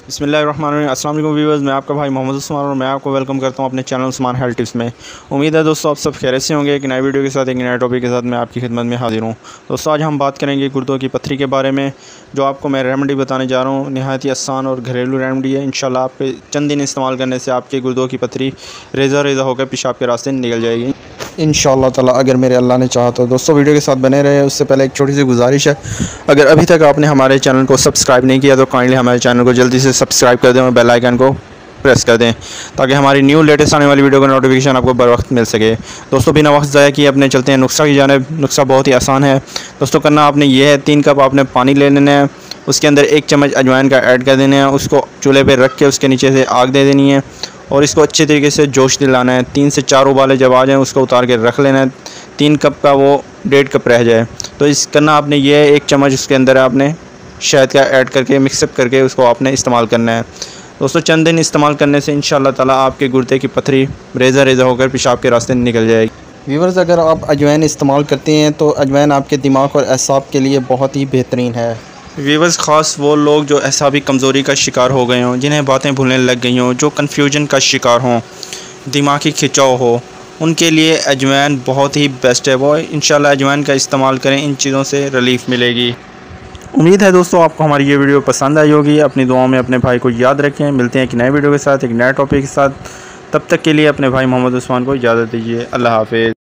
बिस्मिल्लाहिर्रहमानिर्रहीम। अस्सलाम वालेकुम व्यूअर्स, मैं आपका भाई मोहम्मद उस्मान और मैं आपको वेलकम करता हूं अपने चैनल उस्मान हेल्थ टिप्स में। उम्मीद है दोस्तों आप सब खैरियत से होंगे। एक नई वीडियो के साथ एक नए टॉपिक के साथ मैं आपकी खिदमत में हाजिर हूं। दोस्तों आज हम बात करेंगे गुर्दों की पत्थरी के बारे में, जो आपको मैं रेमेडी बताने जा रहा हूँ। नहायत ही आसान और घरेलू रेमेडी है। इंशाल्लाह आपके चंद दिन इस्तेमाल करने से आपके गुर्दों की पत्थरी रेज़ा रेज़ा होकर पेशाब के रास्ते निकल जाएगी इंशाअल्लाह ताला, अगर मेरे अल्लाह ने चाहा तो। दोस्तों वीडियो के साथ बने रहे। उससे पहले एक छोटी सी गुजारिश है, अगर अभी तक आपने हमारे चैनल को सब्सक्राइब नहीं किया तो काइंडली हमारे चैनल को जल्दी से सब्सक्राइब कर दें और बेल आइकन को प्रेस कर दें ताकि हमारी न्यू लेटेस्ट आने वाली वीडियो का नोटिफिकेशन आपको बर वक्त मिल सके। दोस्तों बिना वक्त ज़ाया किए अपने चलते हैं नुस्खा की जानिब। नुस्खा बहुत ही आसान है दोस्तों। करना आपने ये है, 3 कप आपने पानी ले लेना है, उसके अंदर 1 चम्मच अजवाइन का ऐड कर देना है, उसको चूल्हे पर रख के उसके नीचे से आग दे देनी है और इसको अच्छे तरीके से जोश दिलाना है। 3 से 4 उबाले जब आ जाएँ उसको उतार के रख लेना है। 3 कप का वो 1.5 कप रह जाए तो इस करना आपने ये 1 चम्मच उसके अंदर आपने शहद का ऐड करके मिक्सअप करके उसको आपने इस्तेमाल करना है। दोस्तों चंद दिन इस्तेमाल करने से इंशाअल्लाह ताला आपके गुर्दे की पत्थरी रेज़ा रेज़ा होकर पेशाब के रास्ते निकल जाएगी। व्यूअर्स अगर आप अजवाइन इस्तेमाल करते हैं तो अजवाइन आपके दिमाग और असाब के लिए बहुत ही बेहतरीन है। व्यूअर्स ख़ास वो लोग जो असाबी कमज़ोरी का शिकार हो गए हों, जिन्हें बातें भूलने लग गई हों, जो कन्फ्यूजन का शिकार हों, दिमागी खिंचाव हो, उनके लिए अजवाइन बहुत ही बेस्ट है। वो इंशाल्लाह अजवाइन का इस्तेमाल करें, इन चीज़ों से रिलीफ़ मिलेगी। उम्मीद है दोस्तों आपको हमारी ये वीडियो पसंद आई होगी। अपनी दुआओं में अपने भाई को याद रखें। मिलते हैं एक नए वीडियो के साथ, एक नए टॉपिक के साथ। तब तक के लिए अपने भाई मोहम्मद उस्मान को इजाज़त दीजिए। अल्लाह हाफ़िज़।